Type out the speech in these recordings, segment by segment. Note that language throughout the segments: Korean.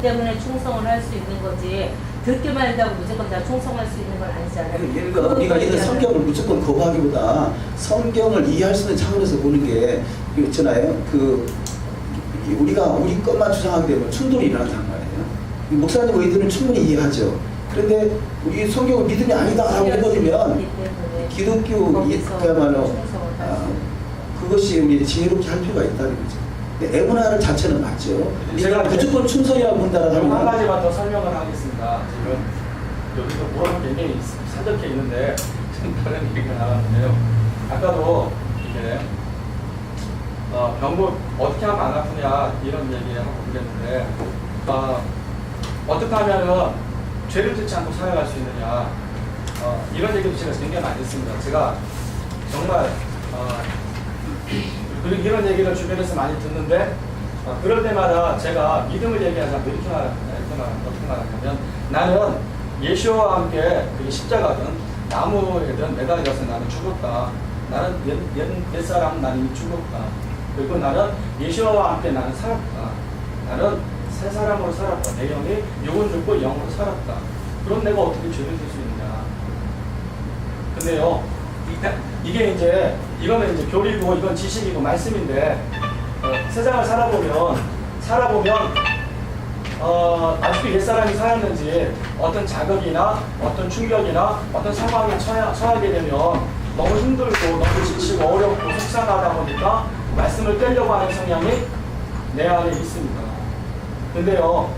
때문에 충성을 할 수 있는 거지. 듣기만 한다고 무조건 다 충성할 수 있는 건 아니잖아요. 그러니까 우리가 이런 성경을 무조건 거부하기보다 성경을 이해할 수 있는 차원에서 보는 게 있잖아요. 우리가 우리 것만 주장하게 되면 충돌이 일어난단 말이에요. 목사님 의견을 충분히 이해하죠. 그런데 우리 성경을 믿음이 아니다라고 해버리면 기독교 그야말로 그것이 우리 지혜롭게 할 필요가 있다는 거죠. 애문화를 자체는 맞죠. 제가 무조건 충성이라고 본다라고 하면 한 가지만 더 설명을 하겠습니다. 지금 여기서 뭐라고 굉장히 사적해 있는데 지금 다른 얘기가 나왔는데요. 아까도 이게 병고 어떻게 하면 안 아프냐 이런 얘기하고 그랬는데 어떻게 하면은 죄를 짓지 않고 살아갈 수 있느냐 이런 얘기도 제가 굉장히 많이 했습니다. 제가 정말 이런 얘기를 주변에서 많이 듣는데 그럴 때마다 제가 믿음을 얘기하자면 이렇게 말하냐면 나는 예수와 함께 십자가든 나무에든 매달려서 나는 죽었다. 나는 옛사람 나는 이미 죽었다. 그리고 나는 예수와 함께 나는 살았다. 나는 새 사람으로 살았다. 내 영이 육은 죽고 영으로 살았다. 그럼 내가 어떻게 죄를 질 수 있느냐. 근데요, 이게 이제, 이거는 이제 교리고, 이건 지식이고, 말씀인데, 세상을 살아보면, 아직도 옛사람이 살았는지, 어떤 자극이나, 어떤 충격이나, 어떤 상황에 처하게 되면, 너무 힘들고, 너무 지치고, 어렵고, 속상하다 보니까, 말씀을 떼려고 하는 성향이 내 안에 있습니다. 근데요,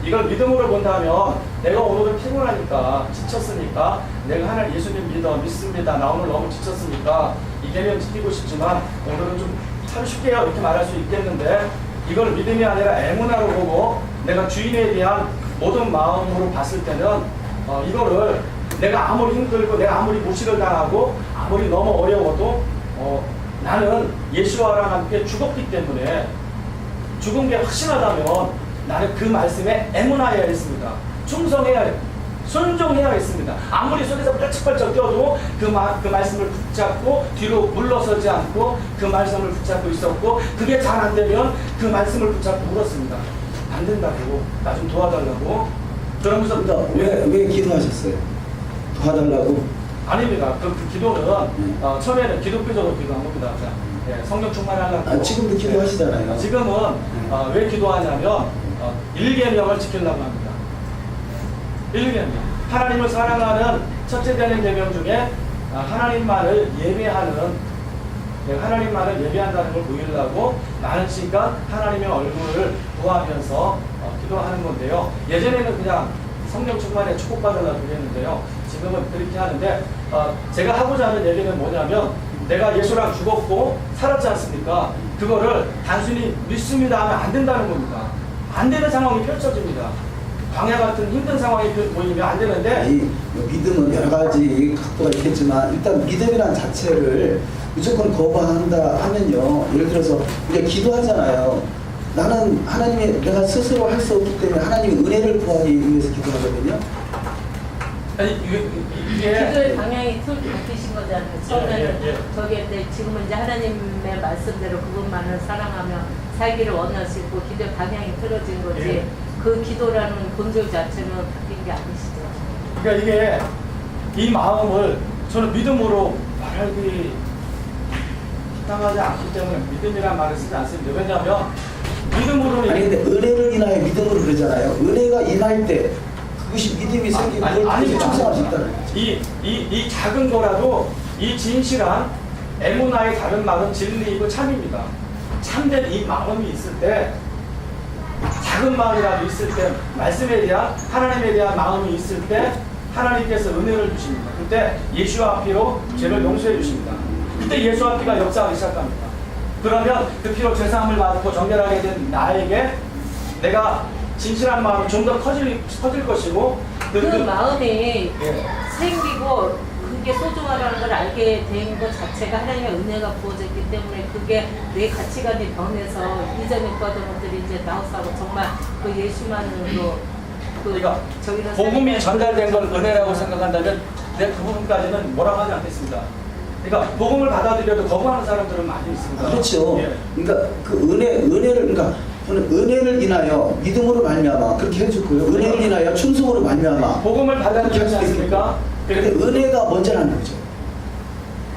이걸 믿음으로 본다면 내가 오늘은 피곤하니까 지쳤으니까 내가 하나님 예수님 믿습니다. 나 오늘 너무 지쳤으니까 이 계명 지키고 싶지만 오늘은 좀 참 쉽게요 이렇게 말할 수 있겠는데 이걸 믿음이 아니라 애문화로 보고 내가 주인에 대한 모든 마음으로 봤을 때는 이거를 내가 아무리 힘들고 내가 아무리 무시를 당하고 아무리 너무 어려워도 나는 예수와랑 함께 죽었기 때문에 죽은 게 확신하다면 나는 그 말씀에 애문화해야 했습니다. 충성해야 해요. 순종해야 했습니다. 아무리 속에서 펄쩍펄쩍 뛰어도 그 말씀을 붙잡고 뒤로 물러서지 않고 그 말씀을 붙잡고 있었고 그게 잘 안 되면 그 말씀을 붙잡고 물었습니다. 안 된다고 나 좀 도와달라고 그러면서 왜 기도하셨어요? 도와달라고? 아닙니다. 그 기도는 처음에는 기독교적으로 기도한 겁니다. 성령 충만하려고 지금도 기도하시잖아요. 지금은 왜 기도하냐면 1계명을 지키려고 합니다. 1계명. 하나님을 사랑하는 첫째 되는 계명 중에 하나님만을 예배한다는 걸 보이려고 많은 시간 하나님의 얼굴을 구하면서 기도하는 건데요. 예전에는 그냥 성령 충만에 축복받으려고 그랬는데요. 지금은 그렇게 하는데 제가 하고자 하는 얘기는 뭐냐면 내가 예수랑 죽었고 살았지 않습니까? 그거를 단순히 믿습니다 하면 안 된다는 겁니다. 안 되는 상황이 펼쳐집니다. 광야 같은 힘든 상황이 보이면 안 되는데 믿음은 여러 가지 각도가 있겠지만 일단 믿음이란 자체를 무조건 거부한다 하면요. 예를 들어서 우리가 기도하잖아요. 나는 내가 스스로 할 수 없기 때문에 하나님의 은혜를 구하기 위해서 기도하거든요. 아니 이게 기도의 방향이 툴 바뀌신 거잖아요. 처음에는 저기인데 지금은 이제 하나님의 말씀대로 그것만을 사랑하며 살기를 원하시고 기도의 방향이 틀어진 거지. 그 기도라는 본질 자체는 바뀐 게 아니시죠. 그러니까 이게 이 마음을 저는 믿음으로 말하기 당하지 않기 때문에 믿음이란 말을 쓰지 않습니다. 왜냐하면 믿음으로는 아니 근데 은혜를 인하여 믿음으로 그러잖아요. 은혜가 임할 때 그것이 믿음이 생기고 그걸 충성할 수 있다는 거죠. 이 작은 거라도 이 진실한 애문화의 다른 말은 진리이고 참입니다. 참된 이 마음이 있을 때 작은 마음이라도 있을 때 말씀에 대한 하나님에 대한 마음이 있을 때 하나님께서 은혜를 주십니다. 그때 예수와 피로 죄를 용서해 주십니다. 그때 예수와 피가 역사하기 시작합니다. 그러면 그 피로 죄사함을 받고 정결하게 된 나에게 내가 진실한 마음이 좀 더 커질 것이고 그 마음이 생기고 그게 소중하다는 걸 알게 된 것 자체가 하나님의 은혜가 부어졌기 때문에 그게 내 가치관이 변해서 이전에 있던 것들이 이제 나오사고 정말 그 예수만으로 그러니까 복음이 전달된 걸 은혜라고 생각한다면 내가 그 부분까지는 뭐라고 하지 않겠습니다. 그러니까 복음을 받아들여도 거부하는 사람들은 많이 있습니다. 그렇죠. 그러니까 그 은혜를 그러니까 저는 은혜를 인하여 믿음으로 말미암아 그렇게 해줬고요. 은혜를 인하여 충성으로 말미암아. 복음을 달라는 게 있지 않습니까? 근데 은혜가 먼저라는 거죠.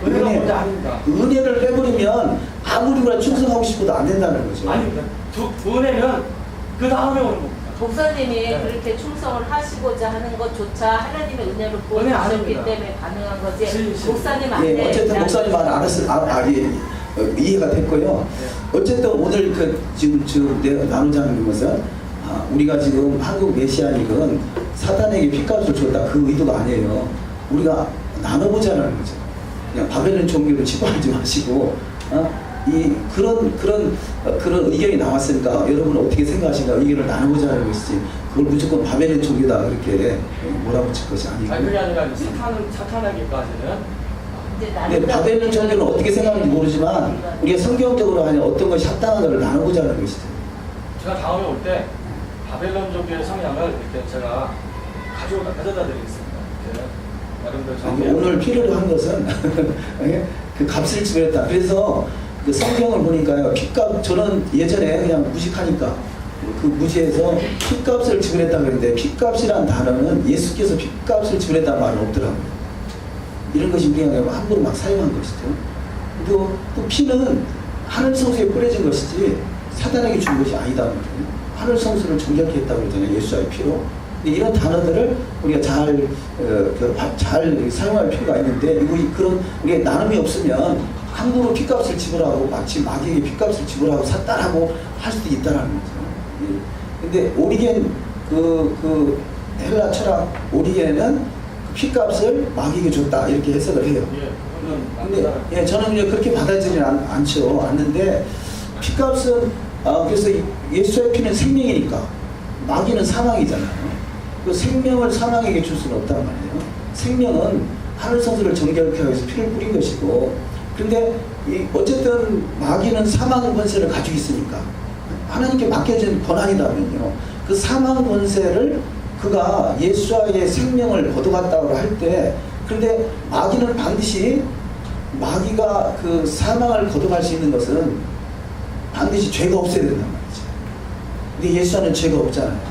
은혜가 먼저 아닙니다. 은혜를 빼버리면 아무리 우리가 충성하고 싶어도 안 된다는 거죠. 아닙니다. 은혜는 그 다음에 오는 겁니다. 목사님이 네. 그렇게 충성을 하시고자 하는 것조차 하나님의 은혜로 은혜 보여주셨기 아닙니다. 때문에 가능한 거지. 진실. 목사님 안에 예, 어쨌든 목사님 말 이해가 됐고요. 어쨌든 오늘 지금 내가 나누자 하는 것은 우리가 지금 한국 메시아닉은 사탄에게 핏값을 줬다 그 의도가 아니에요. 우리가 나눠보자는 거죠. 그냥 바벨론 종교를 치부하지 마시고 그런 의견이 나왔으니까 여러분은 어떻게 생각하신가 의견을 나눠보자는 것이지 그걸 무조건 바벨론 종교다 그렇게 몰아붙일 것이 아니고. 아니 그게 아니라 사탄에게까지는 근데 바벨론 종교는 어떻게 생각하는지 모르지만 우리가 성경적으로 하는 어떤 것이 합당한가를 나눠보자는 것이죠. 제가 다음에 올 때 바벨론 종교의 성향을 이렇게 제가 가져다 드리겠습니다. 이렇게 여러분들 오늘 필요로 한 것은 그 값을 지불했다. 그래서 그 성경을 보니까요. 핏값 저는 예전에 그냥 무식하니까 그 무지해서 핏값을 지불했다 그랬는데 핏값이란 단어는 예수께서 핏값을 지불했다는 말은 없더라고요. 이런 것이 우리가 함부로 막 사용한 것이죠. 또 피는 하늘 성소에 뿌려진 것이지 사단에게 준 것이 아니다. 하늘 성소를 정결케 했다고 그러잖아요. 예수의 피로. 근데 이런 단어들을 우리가 잘 사용할 필요가 있는데 그런 우리가 나눔이 없으면 함부로 핏값을 지불하고 마치 마귀에게 핏값을 지불하고 샀다라고 할 수도 있다라는 거죠. 근데 오리겐 그 헬라 철학 오리겐은 핏값을 마귀에게 줬다 이렇게 해석을 해요. 근데 저는 이제 그렇게 받아들이지 않는데 핏값은 그래서 예수의 피는 생명이니까 마귀는 사망이잖아요. 그 생명을 사망에게 줄 수는 없단 말이에요. 생명은 하늘 성소를 정결케 하기 위해서 피를 뿌린 것이고, 그런데 어쨌든 마귀는 사망 권세를 가지고 있으니까 하나님께 맡겨진 권한이라면요. 그 사망 권세를 그가 예수와의 생명을 거둬갔다고 할 때, 그런데 마귀는 반드시 마귀가 그 사망을 거둬갈 수 있는 것은 반드시 죄가 없어야 된단 말이죠. 근데 예수 안에 죄가 없잖아요.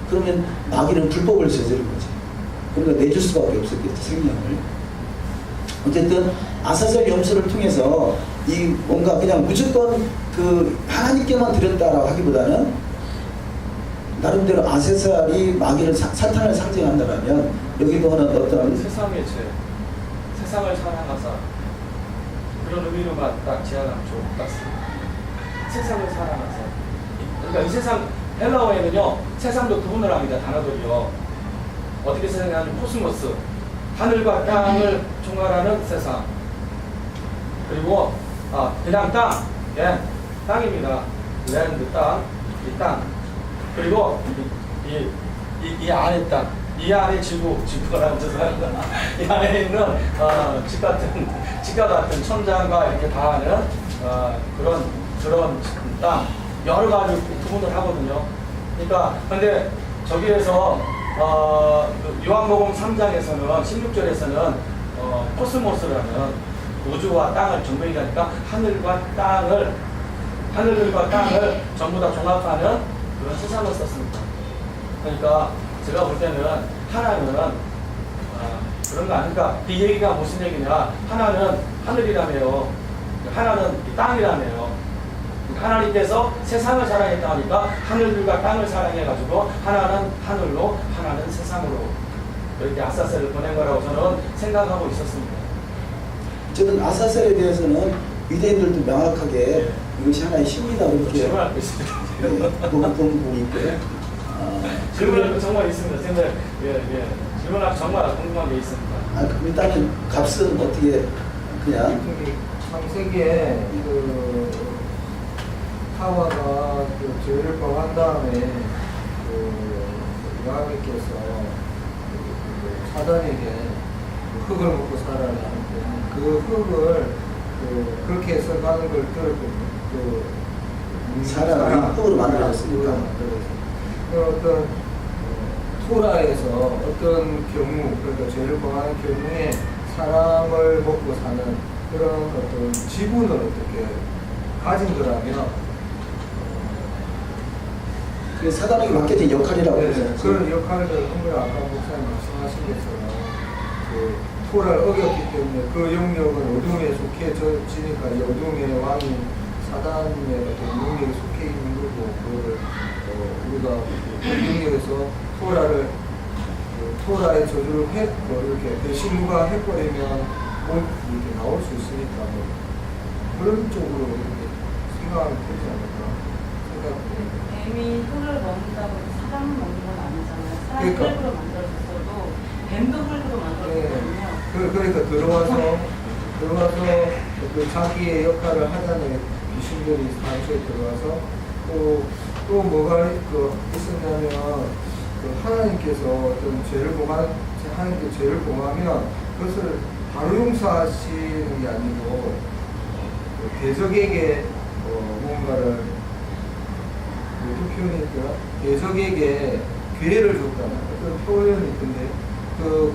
그러면 마귀는 불법을 저지른 거죠. 그러니까 내줄 수밖에 없었겠죠, 생명을. 어쨌든 아사셀 염소를 통해서 이 뭔가 그냥 무조건 그 하나님께만 드렸다라고 하기보다는 나름대로 아세살이 마귀를 사탄을 상징한다면 여기도 하는 어떤 세상의 죄, 세상을 사랑하사 그런 의미로만 딱 제안하면 좋을 것 같습니다. 세상을 사랑하사. 그러니까 이 세상 헬라어에는요 세상도 구분을 합니다. 단어들이요. 어떻게 생각하냐면 코스모스, 하늘과 땅을 총괄하는 세상. 그리고 그냥 땅, 예, 땅입니다. 랜드 땅, 이 땅. 그리고 이 안에 땅, 이 안에 지구라는 죄송합니다. 이 안에 있는 집 같은 천장과 이렇게 닿는 그런 땅 여러 가지 구분을 하거든요. 그러니까 근데 저기에서 요한복음 3장에서는 16절에서는 코스모스라는 우주와 땅을 정맥이니까 하늘과 땅을 전부 다 종합하는 그런 세상을 썼습니다. 그러니까 제가 볼 때는 하나는 그런 거 아닌가? 이 얘기가 무슨 얘기냐? 하나는 하늘이라며요. 하나는 땅이라며요. 하나님께서 세상을 사랑했다 하니까 하늘과 땅을 사랑해가지고 하나는 하늘로 하나는 세상으로 이렇게 아사셀을 보낸 거라고 저는 생각하고 있었습니다. 저는 아사셀에 대해서는 유대인들도 명확하게 이것이 하나의 신이다 이렇게 질문하고 있습니다. 본 부분이 있고요. 질문할 정말 있습니다. 질문할 정말 궁금한 게 있습니다. 그럼 일단은 값은 어떻게 그냥 창세기에 하와가 죄를 범한 다음에 야훼께서 사단에게 흙을 먹고 살아라 하는데 그 흙을 그렇게 해석하는 걸 들었거든요. 사람이 흙으로 만들어졌으니까. 어떤 토라에서 어떤 경우, 그러니까 죄를 범하는 경우에 사람을 먹고 사는 그런 어떤 지분을 어떻게 가진 거라면 그게 사단에게 맡겨진 역할이라고 네, 그러죠. 그런 역할을 한번 아까 목사님 말씀하신 것처럼 그 토라를 어겼기 때문에 그 영역은 어둠에 속해지니까 이 어둠의 왕이 사단의 어떤 영역에 속해 있는 거고 그거를 우리가 그 영역에서 토라의 저주를 이렇게 배신무가 해버리면 이렇게 나올 수 있으니까 뭐 그런 쪽으로 이렇게 생각하면 되지 않을까 생각합니다. 뱀이 흙을 먹는다고 해서 사람을 먹는 건 아니잖아요. 사람이 그러니까. 흙으로 만들어졌어도 뱀도 흙으로 만들어졌거든요. 그러니까 들어와서 그 자기의 역할을 하자는 귀신들이 사무소에 들어와서 또 뭐가 있었냐면 그 하나님께서 어떤 하나님께 죄를 범하면 그것을 바로 용서하시는 게 아니고 대적에게 뭔가를 어떤 표현일까? 대적에게 기회를 줬다는 어떤 표현이 있던데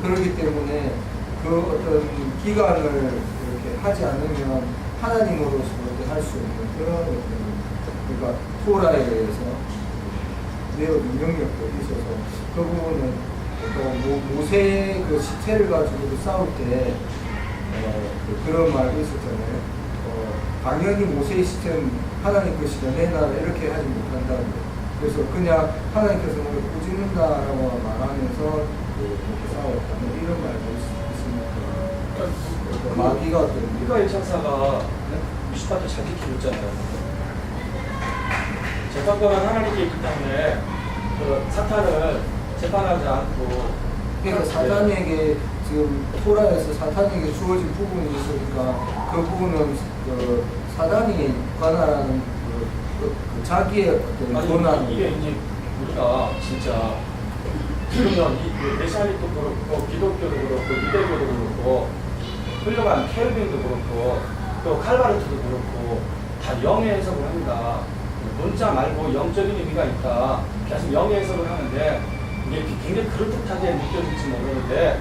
그러기 때문에 그 어떤 기간을 이렇게 하지 않으면 하나님으로서 이렇게 할 수 있는 그런 어떤 그러니까 토라에 대해서 매우 능력도 있어서 그 부분은 또 모세의 그 시체를 가지고 싸울 때 그런 말도 있었잖아요. 당연히 모세의 시체는 하나님 것이다 내 나라 이렇게 하지 못한다는 거예요. 그래서 그냥 하나님께서 뭘 꾸짖는다라고 말하면서 그렇게 싸웠다 뭐 이런 말도 있습니다. 마귀가 어떤 미가엘 천사가 루시파를 잘 지켜줬잖아요. 재판권은 하나님께 있기 때문에 그 사탄을 재판하지 않고 그러니까 사탄에게 지금 토라에서 사탄에게 주어진 부분이 있으니까 그 부분은 그 사단이 관할하는 그 자기의 어떤 권한 이게 이제 우리가 진짜 그러면 이 메시아닉도 그렇고 기독교도 그렇고 유대교도 그렇고 훌륭한 켈빈도 그렇고 또 칼바르트도 그렇고 다 영의 해석을 합니다. 문자 말고 영적인 의미가 있다. 계속 영의 해석을 하는데 이게 굉장히 그럴듯하게 느껴질지 모르는데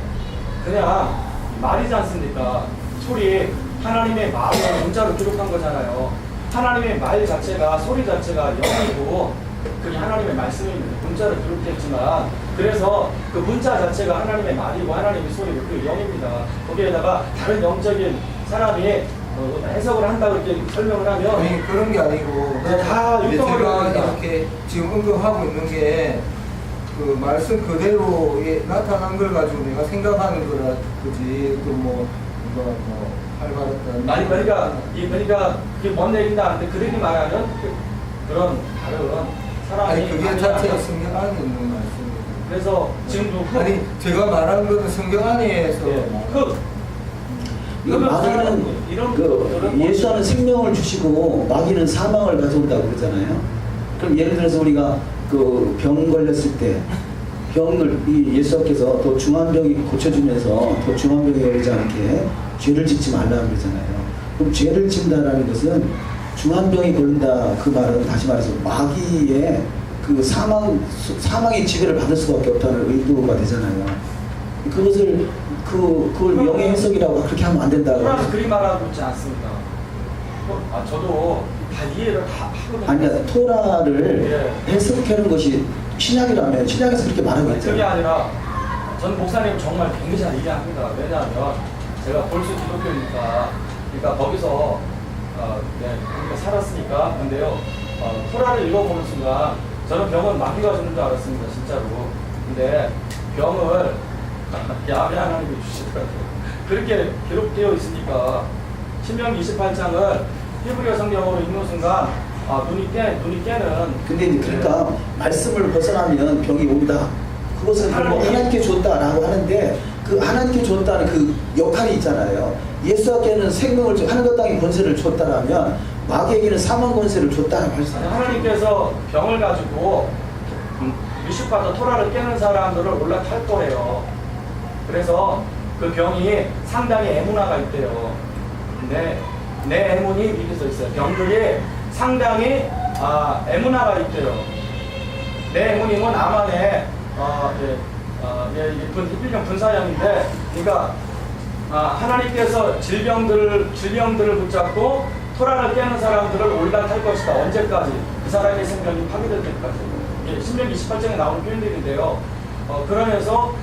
그냥 말이지 않습니까? 소리 하나님의 마음을 문자로 기록한 거잖아요. 하나님의 말 자체가 소리 자체가 영이고 그게 하나님의 말씀이 문자로 기록됐지만 그래서 그 문자 자체가 하나님의 말이고 하나님의 소리고 그 영입니다. 거기에다가 다른 영적인 사람이 해석을 한다고 이렇게 설명을 하면 아니 그런 게 아니고 다 제가 육성을 이렇게 지금 언급하고 있는 게 그 말씀 그대로 나타난 걸 가지고 내가 생각하는 거라 그지 또뭐 활발했다 아니 그러니까 그게 뭔 얘기인가 하는데 그 얘기 말하면 그런 다른 사람이 아니 그게 자체가 성경 안에 있는 말씀이에요. 그래서 지금도 아니 제가 말한 거는 성경 안에서 이거 마귀는 그 예수와는 생명을 주시고 마귀는 사망을 가져온다고 그러잖아요. 그럼 예를 들어서 우리가 그 병 걸렸을 때 병을 이 예수께서 더 중한 병이 고쳐주면서 더 중한 병이 오지 않게 죄를 짓지 말라고 그러잖아요. 그럼 죄를 짓는다라는 것은 중한 병이 걸린다 그 말은 다시 말해서 마귀의 그 사망의 지배를 받을 수밖에 없다는 의도가 되잖아요. 그것을 그걸 영의 해석이라고 그렇게 하면 안 된다고. 토라는 그리 말하고 있지 않습니다. 저도 다 이해를 다 하거든요. 아니, 토라를 해석하는 것이 신약이라면 신약에서 그렇게 말하고 그게 있잖아요. 아니라 전 목사님 정말 굉장히 잘 이해합니다. 왜냐하면 제가 볼수 기독교니까 그러니까 거기서 그러니까 살았으니까 근데요 토라를 읽어보는 순간 저는 병은 마귀가 주는 줄 알았습니다. 진짜로. 근데 병을 야훼 하나님이 주시더라고요. 그렇게 기록되어 있으니까 신명기 28장을 히브리어 성경으로 읽는 순간 눈이 깨는. 근데 이제 그러니까 말씀을 벗어나면 병이 온다. 그것은 하나님께 줬다라고 하는데 그 하나님께 줬다는 그 역할이 있잖아요. 예수께는 생명을 하늘과 땅의 권세를 줬다라면 마귀에게는 사망 권세를 줬다라고 할 수 있어요. 하나님께서 병을 가지고 미슈파도 토라를 깨는 사람들을 올라탈 거래요. 그래서 그 병이 상당히 에무나가 있대요. 근데 내 에문이 이렇게 써 있어요. 병들이 상당히 에무나가 있대요. 내 에문임은 아만의 일명 분사형인데, 그러니까 하나님께서 질병들을 붙잡고 토라를 깨는 사람들을 올라탈 것이다. 언제까지? 그 사람의 생명이 파괴될 때까지. 신명기 28장에 나오는 표현들인데요. 그러면서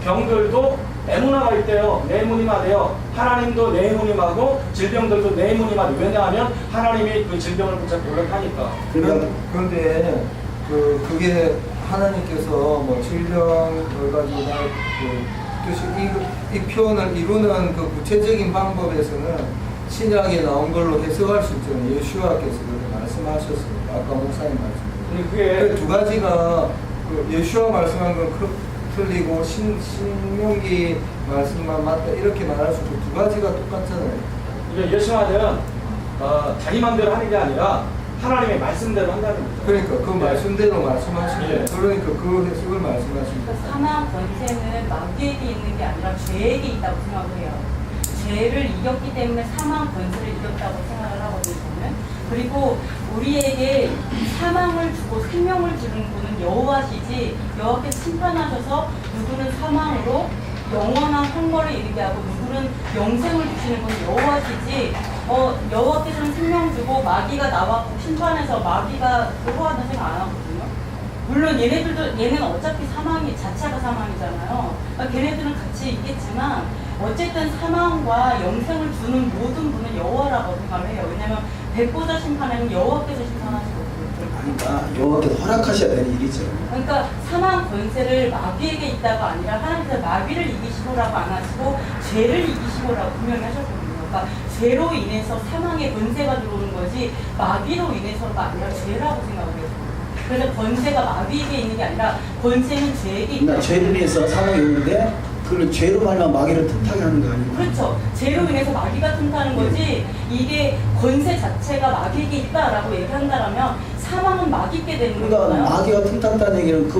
병들도 에무나가 있대요. 네무님하대요. 하나님도 네무님하고 질병들도 네무님하대. 왜냐하면 하나님이 그 질병을 붙잡고 올라가니까. 그런데 그게 하나님께서 뭐 질병을 가지고 뜻이 이 표현을 이루는 그 구체적인 방법에서는 신약에 나온 걸로 해석할 수 있잖아요. 예수와께서 그렇게 말씀하셨습니다. 아까 목사님 말씀. 그게 두 가지가 예수와 말씀한 건 틀리고 신명기 말씀만 맞다 이렇게 말할 수 있고 두 가지가 똑같잖아요. 이게 예수와는 자기 마음대로 하는 게 아니라 하나님의 말씀대로 한다는 거죠. 그러니까 그 말씀대로 말씀하시는 예. 거예요. 그러니까 그 해석을 말씀하시는 거예요. 사망 권세는 마귀에게 있는 게 아니라 죄에게 있다고 생각을 해요. 죄를 이겼기 때문에 사망 권세를 이겼다고 생각을 하거든요, 저는. 그리고 우리에게 사망을 주고 생명을 주는 분은 여호와시지, 여호와께서 심판하셔서 누구는 사망으로 영원한 형벌을 이르게 하고 누구는 영생을 주시는 분은 여호와시지, 여호와께서는 생명 주고 마귀가 나와 심판해서 마귀가 그거하는 생각 안 하거든요. 물론 얘는 어차피 사망이 자체가 사망이잖아요. 그러니까 걔네들은 같이 있겠지만 어쨌든 사망과 영생을 주는 모든 분은 여호와라고 생각을 해요. 왜냐하면 백보자 심판에는 여호와께서 심판하시거든요. 그러니까 여호와께서 허락하셔야 되는 일이죠. 그러니까 사망 권세를 마귀에게 있다가 아니라 하나님께서 마귀를 이기시고라고 안 하시고 죄를 이기시고라고 분명히 하셨거든요. 그러니까 죄로 인해서 사망의 권세가 들어오는 거지 마귀로 인해서가 아니라 죄라고 생각을 해요. 그래서 권세가 마귀에게 있는 게 아니라 권세는 죄에게 있다. 그러니까 죄를 위해서 사망이 오는데 그걸 죄로 말면 마귀를 틈타게 하는 거 아닙니까? 그렇죠. 죄로 인해서 마귀가 틈타는 거지 이게 권세 자체가 마귀에게 있다라고 얘기한다면 사망은 마귀께 되는 그러니까 거잖아요. 마귀가 틈탔다는 얘기는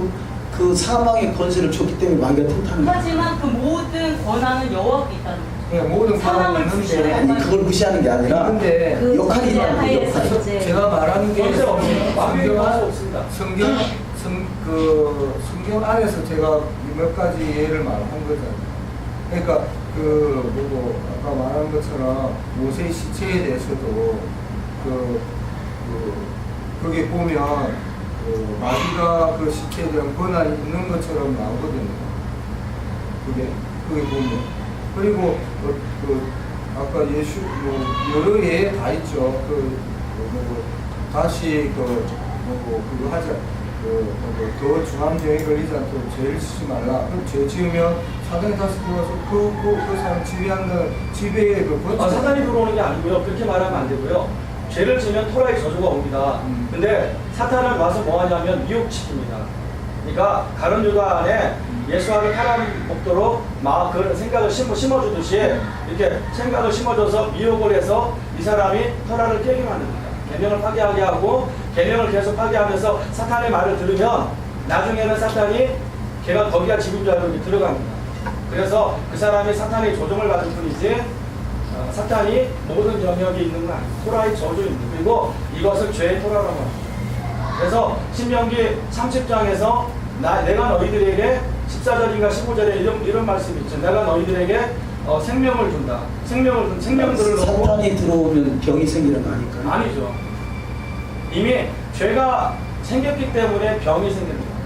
그 사망의 권세를 줬기 때문에 마귀가 틈타는 거예요. 하지만 그 모든 권한은 여호와께 있다는 거죠. 그냥 모든 사망을 사람이 주시는 있는데 아니 그걸 무시하는 게 아니라 근데 그 역할이 전제 있다는 거예요. 하에서 역할. 이제 제가 말하는 게 권세 없습니다. 마귀에게 권세 없습니다. 성경 안에서 제가 몇 가지 예를 말한 거잖아요. 그러니까 아까 말한 것처럼 모세의 시체에 대해서도 거기 보면 마귀가 그 시체에 대한 권한이 있는 것처럼 나오거든요. 그게 보면 그리고 아까 예수 여러 예 다 있죠. 다시 그거 하자. 더 중앙정에 걸리지 않도록 죄를 지지 말라. 그럼 죄 지으면 사단이 다시 들어와서 그 사람 지배하는 지배의 그 권세. 사단이 들어오는 게 아니고요. 그렇게 말하면 안 되고요. 죄를 지면 토라의 저주가 옵니다. 근데 사탄은 와서 뭐 하냐면 미혹시킵니다. 그러니까 가룟 유다 안에 예수와를 타락한 목도로 그 생각을 심어주듯이 이렇게 생각을 심어줘서 미혹을 해서 이 사람이 토라를 깨게 만듭니다. 계명을 파괴하게 하고 계명을 계속 파괴하면서 사탄의 말을 들으면 나중에는 사탄이 걔가 거기가 집인 줄 알고 들어갑니다. 그래서 그 사람이 사탄의 조종을 받을 뿐이지 사탄이 모든 영역에 있는 건 아니에요. 토라의 저주입니다. 그리고 이것을 죄의 토라라고 합니다. 그래서 신명기 30장에서 내가 너희들에게 14절인가 15절에 이런 말씀이 있죠. 내가 너희들에게 생명을 준다. 생명들을 놓고 사탄이 들어오면 병이 생기는 거 아닐까요? 아니죠. 이미 죄가 생겼기 때문에 병이 생기는 겁니다.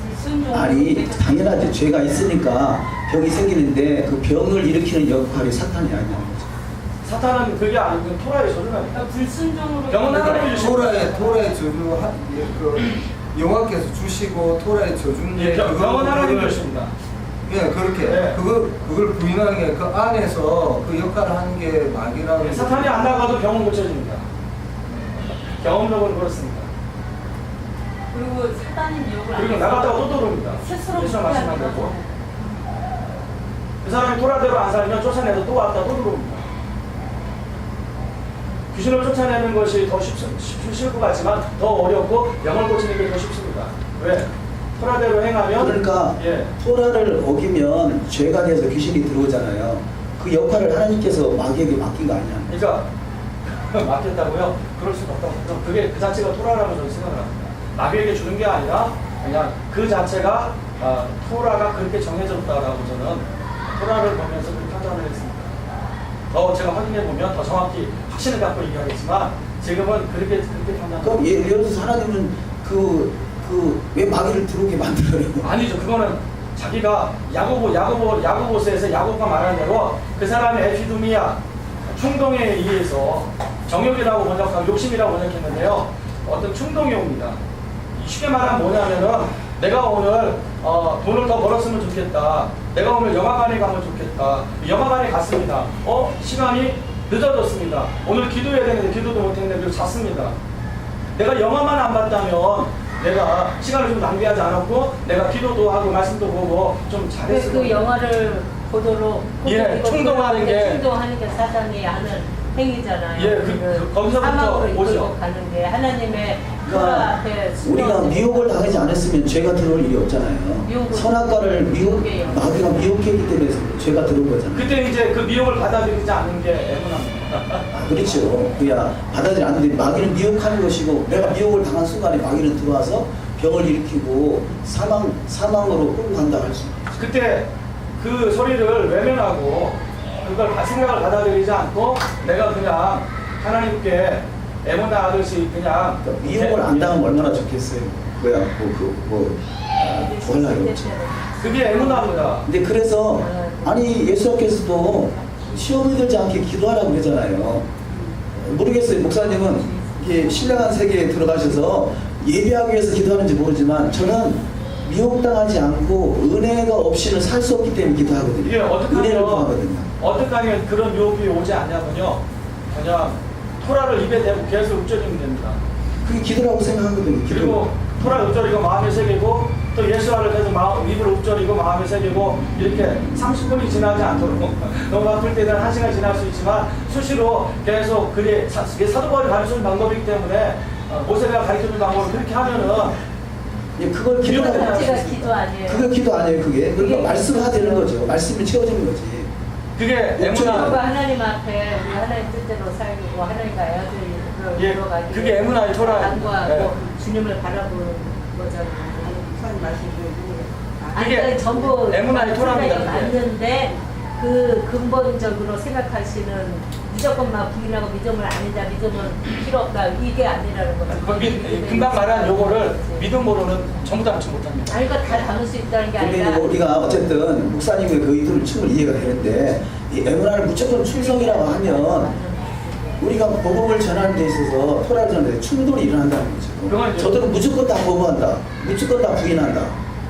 불순종으로 아니 당연하지. 죄가 있으니까 병이 생기는데 그 병을 일으키는 역할이 사탄이 아니냐는 거죠. 사탄은 그게 아니고 토라의 저주라니까. 그러니까 불순종으로 병은 하나님이 주신 토라의 저주 여호와께서 주시고 토라의 저주인데 병은 하나님이 주십니다. 예, 그렇게 네. 그걸 부인하는 게 그 안에서 그 역할을 하는 게 마귀라는 사탄이 안 나가도 병은 고쳐집니다. 경험적으로 그렇습니다. 그리고 사단이 미혹을 안 그리고 해서 나갔다가 또 들어옵니다. 스스로 예수가 말씀한 부패하는 거고. 거죠. 그 사람이 토라대로 안 살면 쫓아내서 또 왔다 또 들어옵니다. 귀신을 쫓아내는 것이 더 쉽을 것 같지만 더 어렵고 병을 고치는 게 더 쉽습니다. 왜? 토라대로 행하면 그러니까 예. 토라를 어기면 죄가 돼서 귀신이 들어오잖아요. 그 역할을 하나님께서 마귀에게 맡긴 거 아니냐. 그러니까 맡겼다고요? 그럴 수가 없다고. 그게 그 자체가 토라라고 저는 생각을 합니다. 마귀에게 주는 게 아니라 그냥 그 자체가 토라가 그렇게 정해졌다라고 저는 토라를 보면서 그렇게 판단을 했습니다. 더 제가 확인해 보면 더 정확히 확신을 갖고 얘기하겠지만 지금은 그렇게 판단합니다. 그럼 예를 들어서 하나님은 그 그 왜 마귀를 들어오게 만들어요? 아니죠. 그거는 자기가 야고보서에서 야고보가 말하는 대로 그 사람의 에피두미아 충동에 의해서 정욕이라고 번역하고 욕심이라고 번역했는데요. 어떤 충동이 옵니다. 쉽게 말하면 뭐냐면은 내가 오늘 돈을 더 벌었으면 좋겠다. 내가 오늘 영화관에 가면 좋겠다. 영화관에 갔습니다. 시간이 늦어졌습니다. 오늘 기도해야 되는데 기도도 못했는데 그리고 잤습니다. 내가 영화만 안 봤다면 내가 시간을 좀 낭비하지 않았고 내가 기도도 하고 말씀도 보고 좀 잘했을 그 영화를 보도록 예, 충동하는 게 사단이 하는 행위잖아요. 예, 거기서부터 사망으로 오죠. 이끌고 가는 게 하나님의 토라 그러니까 앞에 우리가 미혹을 당하지 않았으면 죄가 들어올 일이 없잖아요. 선악과를 미혹이에요. 마귀가 미혹했기 때문에 죄가 들어온 거잖아요. 그때 이제 그 미혹을 받아들이지 않는 게 애문합니다. 그렇죠. 그야 받아들이 않는데 마귀는 미혹하는 것이고 내가 미혹을 당한 순간에 마귀는 들어와서 병을 일으키고 사망으로 끌고 간다 할 수 있죠. 그때 그 소리를 외면하고 그걸 생각을 받아들이지 않고 내가 그냥 하나님께 애문하듯이 그냥 그러니까 미혹을 안 당하면 얼마나 좋겠어요. 뭐야 구할 날이 없죠. 그게 애문합니다. 근데 그래서 아니 예수님께서도 시험이 들지 않게 기도하라고 그러잖아요. 모르겠어요. 목사님은 이렇게 신령한 세계에 들어가셔서 예배하기 위해서 기도하는지 모르지만 저는 미혹당하지 않고 은혜가 없이는 살 수 없기 때문에 기도하거든요. 이게 은혜를 구하거든요. 어떻게 하면 그런 유혹이 오지 않냐면요. 그냥 토라를 입에 대고 계속 읊조리면 됩니다. 그게 기도라고 생각하거든요. 그리고 토라 읊조리고 마음에 새기고 또 예수와를 계속 입으로 읊조리고 마음에 새기고 이렇게 30분이 지나지 않도록 너무 바쁠 때는 1시간 지날 수 있지만 수시로 계속 그게 사도 바울이 가르치는 방법이기 때문에 모세가 가르치는 방법을 그렇게 하면은 예, 그걸 기도라고 자체가 할수 있어요. 기도 아니에요. 그게 기도 아니에요. 그게 그러니까 말씀화 되는 거죠. 말씀이 채워지는 거지. 그게 기도가 에무나 하나님 앞에 우리 하나님 뜻대로 살고 하나님과 아들을 예, 이루어가기 그게 에무나의 토라예요. 간구하고 예. 주님을 바라보는 거잖아요. 그게 아니, 전부 에무나의 토라입니다, 그게. 맞는데 그 근본적으로 생각하시는 무조건 막 부인하고 믿음을 아니다, 믿음은 필요 없다 이게 아니라는 거죠. 금방 말한 요거를 믿음으로는 전부 다 알지 못합니다. 아니 이거 다 담을 수 있다는 게 근데 아니라 우리가 어쨌든 목사님의 그 의도를 충분히 이해가 되는데 이 에무나를 무조건 충성이라고 하면 우리가 복음을 전하는 데 있어서 토라를 전하는 데 충돌이 일어난다는 그건 거죠. 이제- 저들은 무조건 다 거부한다. 무조건 다 부인한다.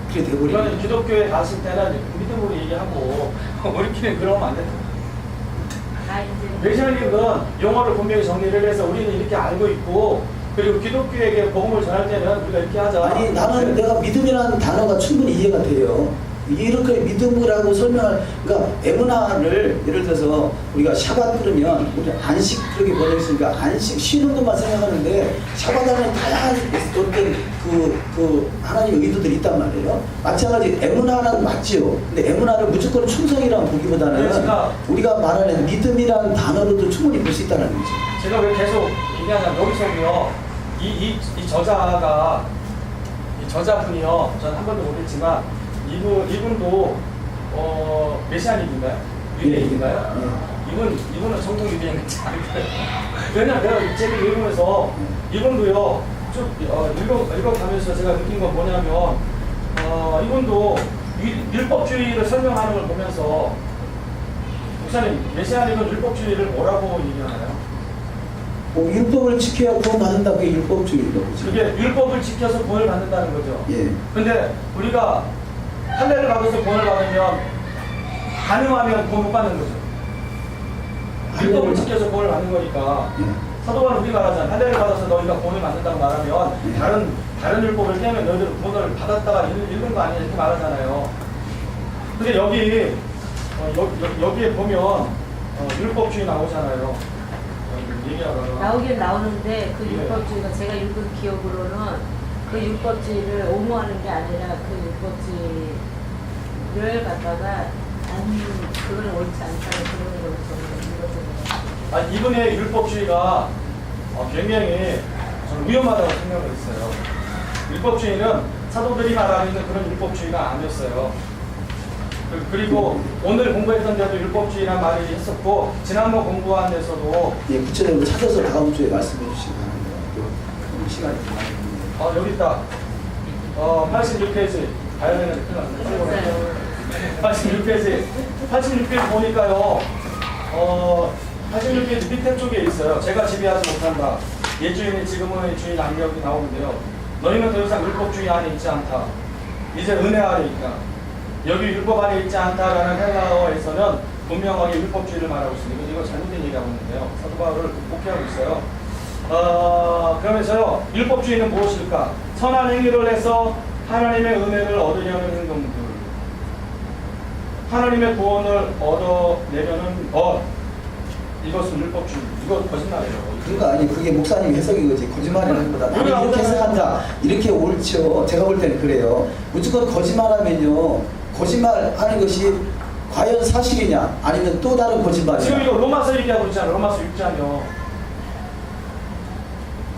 그렇게 돼버리는 이거는 기독교에 갔을 때는 믿음으로 얘기하고 우리끼리는 그러면 안 된다. 다 이제 메시아님은 용어를 분명히 정리를 해서 우리는 이렇게 알고 있고 그리고 기독교에게 복음을 전할 때는 우리가 이렇게 하자. 아니 나는 내가 믿음이라는 단어가 충분히 이해가 돼요. 이렇게 믿음이라고 설명할 그러니까 에무나를 예를 들어서 우리가 샤밧 그러면 우리 안식 그렇게 번역했으니까 안식 쉬는 것만 생각하는데 샤밧 안에 다양한 어떤 그 하나님의 의도들이 있단 말이에요. 마찬가지 에무나는 맞지요. 근데 에무나를 무조건 충성이라고 보기보다는 네, 제가- 우리가 말하는 믿음이라는 단어로도 충분히 볼 수 있다는 거죠. 제가 왜 계속 얘기하냐면 여기서요 이 저자분이요 저는 한 번도 못했지만 이분도 메시아닉인가요? 유대인인가요? 이분은 정통 유대인 같지 않고요. 왜냐면 내가 책을 읽으면서 이분도요 쭉 읽어가면서 제가 느낀 건 뭐냐면 이분도 율법주의를 설명하는 걸 보면서 목사님 메시아닉은 율법주의를 뭐라고 얘기하나요? 율법을 지켜야 구원받는다. 그게 율법주의인 거죠. 그게 율법을 지켜서 구원을 받는다는 거죠. 예. 근데 우리가 할례를 받아서 구원을 받으면 가능하면 구원 못 받는 거죠. 율법을 지켜서 구원을 받는 거니까 예. 사도 바울 우리가 말하잖아요. 할례를 받아서 너희가 구원을 받는다고 말하면 다른 율법을 깨면 너희들은 구원을 받았다가 읽는 거 아니냐 이렇게 말하잖아요. 근데 여기에 보면 율법주의 나오잖아요. 얘기하다가 나오긴 나오는데 그 예. 율법주의가 제가 읽은 기억으로는 그 율법주의를 옹호하는 게 아니라 그 율법주의를 갖다가 그건 옳지 않다는 그런 걸 저는 읽었어요. 이분의 율법주의가 굉장히 저는 위험하다고 생각을 했어요. 율법주의는 사도들이 말하고 있는 그런 율법주의가 아니었어요. 그리고 오늘 공부했던 데도 율법주의란 말이 했었고 지난번 공부한 데서도 예, 구체적으로 찾아서 다음 주에 말씀해 주시기 바랍니다. 또 시간이 많이 여기 있다. 86페이지 바이올린을 끊었어요. 86페이지 보니까요. 86페이지 밑에 쪽에 있어요. 제가 지배하지 못한다. 옛 주인이 지금의 주인 아니라고 나오는데요. 너희는 더 이상 율법 주의 안에 있지 않다. 이제 은혜 아래 있다. 여기 율법 안에 있지 않다라는 헬라어에서는 분명하게 율법주의를 말하고 있습니다. 이거 잘못된 얘기하고 있는데요. 사도 바울을 복귀하고 있어요. 그러면서요, 율법주의는 무엇일까? 선한 행위를 해서 하나님의 은혜를 얻으려는 행동들, 하나님의 구원을 얻어내려는 것, 이것은 율법주의. 이거 거짓말이에요. 그러니까 아니 그게 목사님 해석인 거지. 거짓말이라는 것보다 나는 이렇게 해석한다. 이렇게 옳죠. 제가 볼 때는 그래요. 무조건 거짓말하면요, 거짓말하는 것이 과연 사실이냐 아니면 또 다른 거짓말이냐. 지금 이거 로마서 얘기하고 있잖아요. 로마서 6장이요.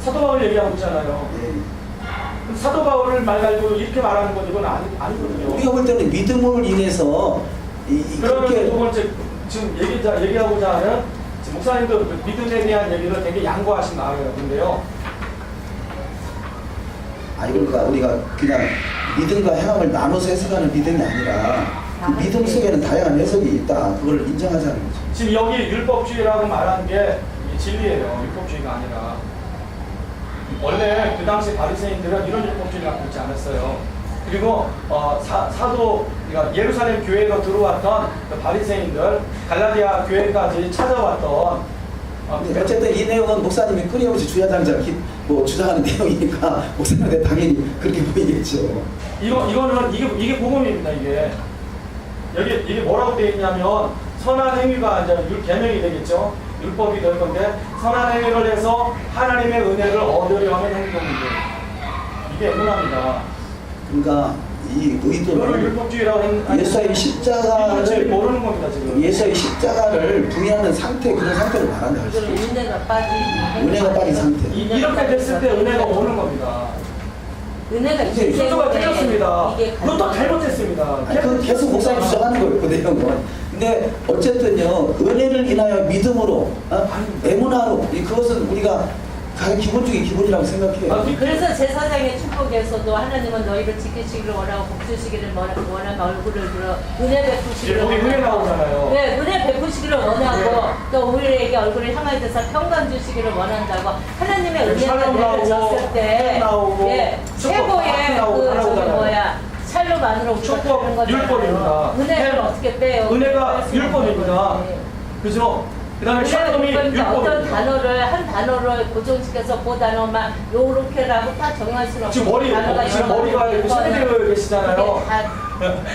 사도 바울 얘기하고 있잖아요. 예. 사도 바울을 말 가지고 이렇게 말하는 건 이건 아니거든요. 우리가 볼 때는 믿음으로 인해서 그러면 그렇게 두 번째 지금 얘기하고자 하는 목사님도 그 믿음에 대한 얘기를 되게 양보하신 말이에요. 아니 그러니까 우리가 그냥 믿음과 행함을 나눠서 해석하는 믿음이 아니라 그 믿음 속에는 다양한 해석이 있다. 그걸 인정하자는 거죠. 지금 여기 율법주의라고 말한 게 진리예요. 율법주의가 아니라. 원래 그 당시 바리새인들은 이런 율법주의를 갖고 있지 않았어요. 그리고 사도 그러니까 예루살렘 교회로 들어왔던 그 바리새인들, 갈라디아 교회까지 찾아왔던 근데 어쨌든 이 내용은 목사님이 끊임없이 주야장자 주장하는 내용이니까 목사님한테 당연히 그렇게 보이겠죠. 이게 복음입니다. 이게 뭐라고 되어 있냐면 선한 행위가 이제 계명이 되겠죠. 율법이 될 건데 선한 행위를 해서 하나님의 은혜를 얻으려 하는 행동들. 이게 문화입니다. 그러니까 이 이거를 의도는 율법주의라고 예수의 십자가를 지금 모르는 겁니다. 지금. 예수의 십자가를 부인하는 상태, 그런 상태를 말한다. 할 수 그런 있어요. 은혜가 빠진 은혜가 빠진 상태. 이렇게 됐을 때 은혜가 오는 겁니다. 은혜가 있기 순서가 때문에 틀렸습니다. 이게 그것도 잘못했습니다. 아니, 그건 계속 목사님 주장하는 거예요, 그 내용은. 근데 어쨌든요, 은혜를 인하여 믿음으로, 에무나로, 그것은 우리가 가장 기본적인 기본이라고 생각해요. 그래서 제사장의 축복에서도 하나님은 너희를 지키시기를 원하고 복주시기를 원하고 얼굴을 들어 은혜 베푸시기를 거기 은혜 나오잖아요. 네, 은혜 베푸시기를 원하고 또 우리에게 얼굴을 향하여 대서 평강 주시기를 원한다고 하나님의 은혜가 내려졌을 때 예, 최고의 샬롬 안으로 우리가 축복, 가는 거잖아요. 율법입니다. 은혜를 어떻게 빼요? 은혜가 율법입니다. 네. 그죠? 그 다음에 샬롬이 어떤 율법입니다. 단어를 한 단어를 고정시켜서 그 단어만 요렇게라고 다 정할 수는 없고 지금 머리가 이렇게 소리되어 계시잖아요.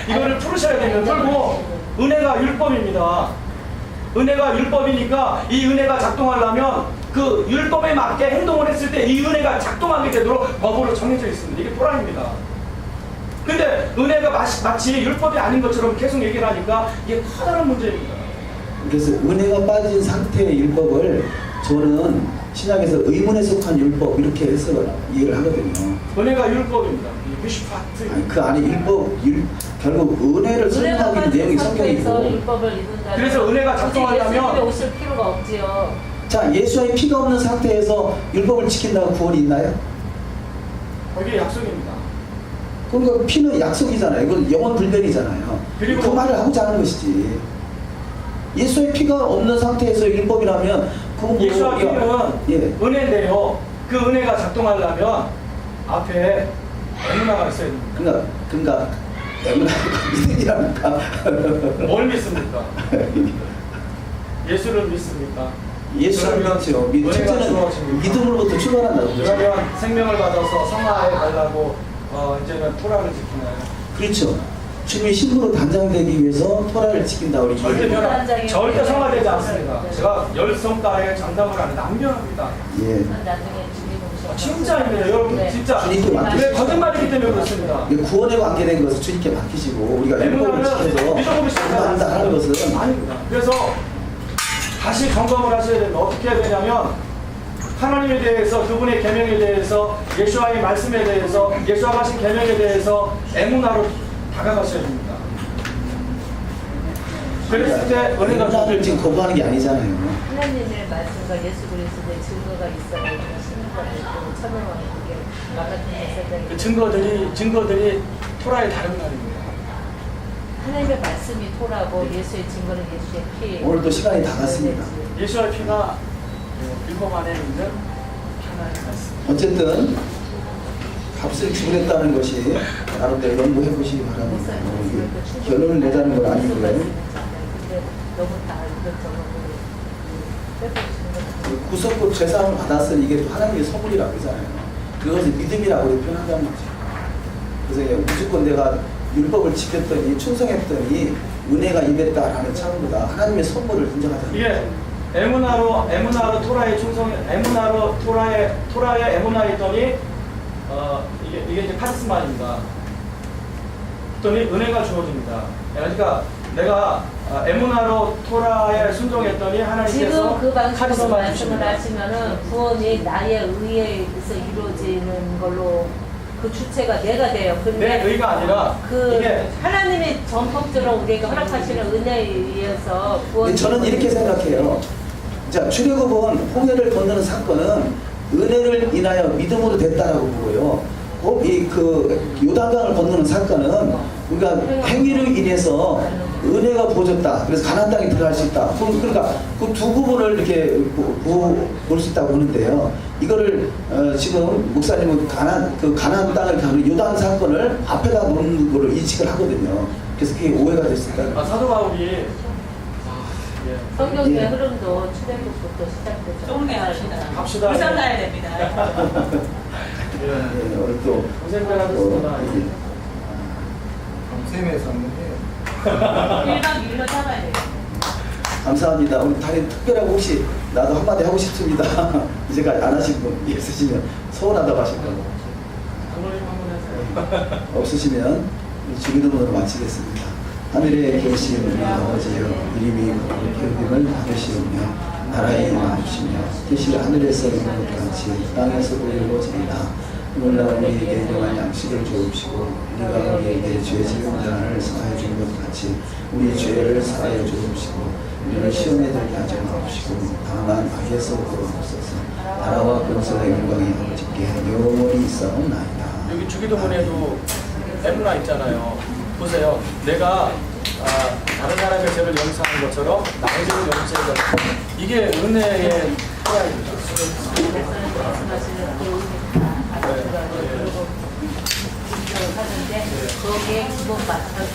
이거를 풀으셔야 되면 풀고 은혜가 율법입니다. 은혜가 율법이니까 이 은혜가 작동하려면 그 율법에 맞게 행동을 했을 때 이 은혜가 작동하게 되도록 법으로 정해져 있습니다. 이게 토라입니다. 근데 은혜가 마치 율법이 아닌 것처럼 계속 얘기를 하니까 이게 커다란 문제입니다. 그래서 은혜가 빠진 상태의 율법을 저는 신약에서 의문에 속한 율법 이렇게 해서 이해를 하거든요. 은혜가 율법입니다. 미슈파트. 아니, 그 안에 결국 은혜를 설명하기 내용이 성경이고. 율법을 이룬다. 그래서 은혜가 작동하려면 예수님에 오실 필요가 없지요. 자, 예수의 피가 없는 상태에서 율법을 지킨다고 구원이 있나요? 그게 약속입니다. 그러니까 피는 약속이잖아요. 이건 영원 불변이잖아요. 그리고 그 말을 하고자 하는 것이지. 예수의 피가 없는 상태에서 율법이라면 그건 뭐 예수와 피는 예. 은혜인데요. 그 은혜가 작동하려면 앞에 에무나가 있어야 됩니다. 그러니까 에무나가 믿음이랍니까? 뭘 믿습니까? 예수를 믿습니까? 예수를 믿죠. 첫째는 믿음으로부터 출발한다고 그러죠. 그러면 생명을 받아서 성화에 가려고 이제는 토라를 지키나요? 그렇죠. 주님의 신부로 단장되기 위해서 토라를 지킨다고 그러죠. 절대 성화되지 않습니다. 제가 10성달에 장담을 하는데 안 변합니다. 예. 나중에 주님 오셔서 진짜입니다. 여러분 네. 진짜. 주님께 맡기시고. 왜 거짓말이기 때문에 그렇습니다. 구원에 관계된 것을 주님께 맡기시고 우리가 율법을 지켜서 감당한다 하는 것은 아닙니다. 그래서 다시 점검을 하셔야 됩니다. 어떻게 해야 되냐면 하나님에 대해서 그분의 계명에 대해서 예수와의 말씀에 대해서 예수와 하신 계명에 대해서 에무나로 다가가셔야 됩니다. 그랬을 때 은혜가 은혜를 지금 거부하는 게 아니잖아요. 하나님의 말씀과 예수 그리스도의 증거가 있어야 신부가 되고 천명왕이 되게 나 같은 세상에 그 증거들이 토라의 다른 말입니다. 하나님의 말씀이 토라고 예수의 증거는 예수의 피. 오늘도 시간이 다 갔습니다. 예수의 피가 율법 안에 있는 하나의 말씀. 어쨌든 값을 지불했다는 것이 나름대로 연구해 보시기 바랍니다. 결론을 내자는 건 아니고요. 근데 너무 다 이것저것 그 구속급 죄사함을 받았으니 이게 하나님의 선물이라고 하잖아요. 그것을 믿음이라고 표현한다는 거죠. 그래서 이게 무조건 내가 율법을 지켰더니 충성했더니 은혜가 임했다라는 차원보다 하나님의 선물을 인정하잖아요. 이게 에무나로 토라의 충성, 토라의 에무나했더니 이게 이제 카리스마입니다. 했더니 은혜가 주어집니다. 그러니까 내가 에무나로 토라에 순종했더니 하나님께서 지금 그 방식으로 카리스마 말씀을 주십니다. 하시면은 구원이 나의 의에서 이루어지는 걸로 그 주체가 내가 돼요. 근데 내 의가 아니라 그 이게 하나님이 전폭적으로 우리에게 허락하시는 은혜에 의해서 구원이 저는 이렇게 생각해요. 자, 출애굽은 홍해를 건너는 사건은 은혜를 인하여 믿음으로 됐다라고 보고요. 그 요단강을 건너는 사건은 우리가 행위로 인해서 은혜가 부어졌다. 그래서 가나안 땅에 들어갈 수 있다. 그러니까 그 두 부분을 이렇게 볼 수 있다고 보는데요. 이거를 지금 목사님은 가나안 땅을 가는 요단 사건을 앞에다 놓는 걸로 인식을 하거든요. 그래서 그게 오해가 될 수 있다. 사도 바울이 성경의 예. 흐름도 출애굽부터 시작되죠. 조금 해야합니다. 갑시다. 부산 가야 됩니다. 예, 오늘 또 고생들 하셨습니다. 밤샘에서 한번 해요. 1박 2일로 잡아야 돼요. 감사합니다. 오늘 다른 특별하고 혹시 나도 한마디 하고 싶습니다. 이제까지 안 하신 분 있으시면 서운하다고 하실 분 한번 하세요. 없으시면 주기도문으로 마치겠습니다. 하늘에 계신 우리 아버지여 이름이 기름을 받으시오며 나라에 임하시며 뜻이 하늘에서 이루는 것 같이 땅에서도 이루어집니다. 오늘날 우리에게 일용할 양식을 주옵시고 우리가 우리에게 죄 지은 자를 사하여 주는 것 같이 우리 죄를 사하여 주옵시고 우리를 시험에 들게 하지 마옵시고 다만 악에서 구원하옵소서. 나라와 권세와 영광이 아버지께 영원히 있사옵나이다. 여기 주기도문에도 에무나 있잖아요. 보세요. 내가 다른 사람의 죄를 용서하는 것처럼 나의 죄를 용서하는 것처럼 이게 은혜의 토라입니다. 말씀하시는 그 의미가 그리고 하는데 거기에 기본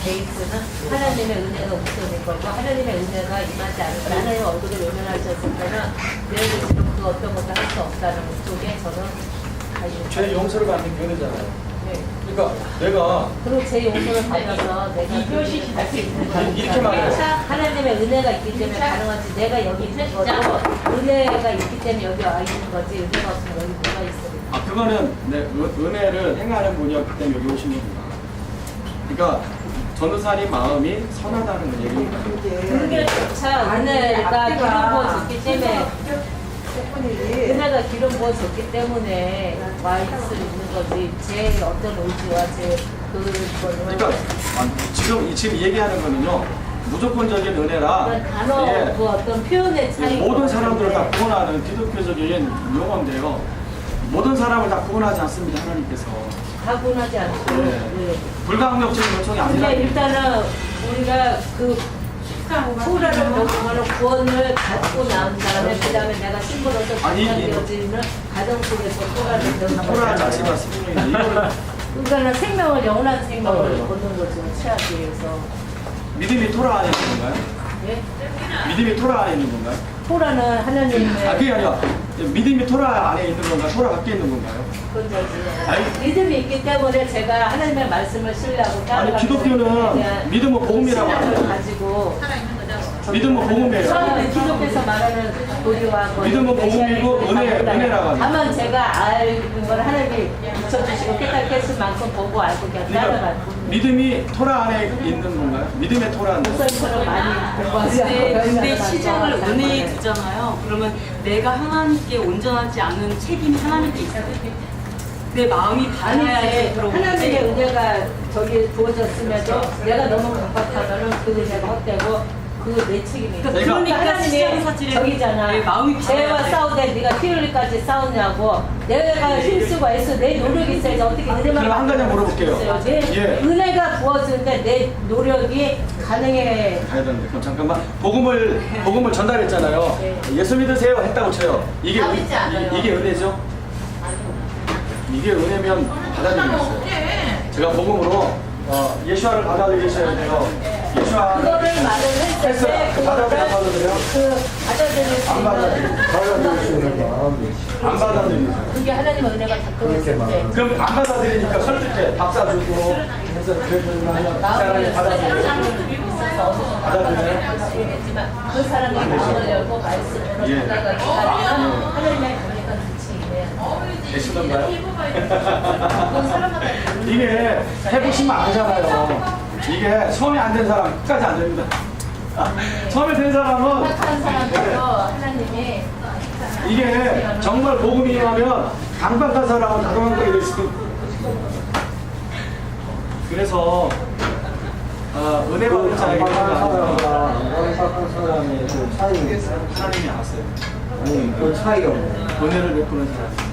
베이스는 하나님의 은혜가 우선일 거고 하나님의 은혜가 임하지 않을 때 하나님의 얼굴을 외면하셨을 때는 너희들은 그 어떤 것도 할 수 없다는 쪽에 저는 죄 용서를 받는 게 은혜잖아요. 네. 그러니까 내가 그리고 제 용서를 받아서 내가 이것이 할수 있는 이렇게 말해요. 하나님의 은혜가 있기 때문에 가능하지 내가 여기 있는 거고 은혜가 있기 때문에 여기 와 있는 거지 은혜가 없으면 여기 뭐가 있습니까? 그거는 은혜를 행하는 분이었기 때문에 여기 오신 겁니다. 그러니까 전도사님 마음이 선하다는 얘기입니다. 그게 자 은혜가 기름 부어졌기 때문에 은혜가 기름 부어졌기 때문에 와 있을 수 있는 거지 제 어떤 의지와 제 그거는 그러니까 지금 얘기하는 거는요 무조건적인 은혜라 그런 단어 예, 그 어떤 표현의 차이 모든 사람들을 다 구원하는 기독교적인 용어인데요. 모든 사람을 다 구원하지 않습니다. 하나님께서 다 구원하지 않고 네. 네. 불가항력적인 요청이 아니라 근데 일단은 우리가 그 토라를 먹으면 구원을 갖고 나온 다음에 그 다음에 내가 신부로서 아니, 되어지는 가정 속에서 토라를 배우는 토라 자체가 생명인데 이거를 그러니까 생명을 영원한 생명을 얻는 거죠 최악에서 믿음이 토라 안에 있는 건가요? 예? 믿음이 토라 안에 있는 건가요? 토라는 하나님의 그게 아니라 믿음이 토라 안에 있는 건가요? 토라 밖에 있는 건가요? 그런 거지 아니, 믿음이 있기 때문에 제가 하나님의 말씀을 신뢰하고 따라가는 기독교는 믿음은 복음이라고 신앙을 하잖아요. 가지고 믿음은 복음이에요. 처음에 기독교에서 말하는 도리와 믿음은 복음이고 은혜라고 하죠. 다만 제가 알는 걸 하나님이 붙여주시고 깨닫게 했을 만큼 보고 알고 그냥 그러니까 따라가는 믿음이 토라 안에 있는 건가요? 믿음의 토라인데 목사님처럼 많이 공부하지 않고 근데 열심히 시작을 하다가 은혜에 잘 두잖아요. 그러면 내가 하나님께 온전하지 않은 책임이 하나님께 있어요. 내 마음이 받아야지 아니 하나님의 은혜가 저기 부어졌음에도 내가 너무 강박하면은 그 은혜가 헛되고 그 그 내 책임이야. 그러니까 하나님이 시장 사실은 저기잖아. 내 마음이 죄와 강해야 돼. 싸우되 네가 피 흘리까지 싸우냐고. 내가 힘쓰고 애써 내 노력이 있어야지 어떻게 은혜만 그럼 한 가지 물어볼게요. 내 예. 은혜가 부어지는데 내 노력이 가능해. 가야 되는데 그럼 잠깐만 복음을 전달했잖아요. 네. 예수 믿으세요 했다고 쳐요. 이게 다 믿지 않아요. 이게 은혜죠? 이게 은혜면 받아들이겠어요. 제가 복음으로 예수와를 받아들이셔야 돼요. 예수와 그거를 말을 했을 때 했어요. 그거를 받아들여요? 받아들일 수 안 있는 받아들일 수 있는 마음이 안 받아들이세요. 그게 하나님의 은혜가 작동했을 그렇게 때. 그럼 안 받아들이니까 설득해 밥 사주고 해서 그러면 사람이 받아들여요. 받아들여요? 받아들이겠지만 그 사람이 마음을 열고 말씀으로 예. 전달하기 가면 하나님의 은혜가 그치. 계시던가요? 그건 사람마다 이게 해보시면 알잖아요. 이게 처음에 안 된 사람 끝까지 안 됩니다. 처음에 된 사람은 착한 사람들도 하나님이 이게 정말 복음이 임하면 강박한 사람은 다도망가게 될 수도. 그래서 은혜 받은 자에게 사람과 사람의 그 차이가 있어요. 하나님이 알았어요. 아니 그 차이가 뭐예요? 은혜를 베푸는 사람.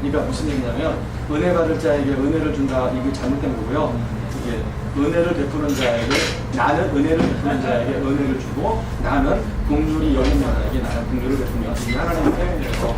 그러니까 무슨 얘기냐면 은혜 받을 자에게 은혜를 준다 이게 잘못된 거고요. 이게 은혜를 베푸는 자에게 나는 은혜를 베푸는 자에게 은혜를 주고 나는 긍휼이 여린 자에게 나는 긍휼을 베푸며 이게 하나님의 표현이라서.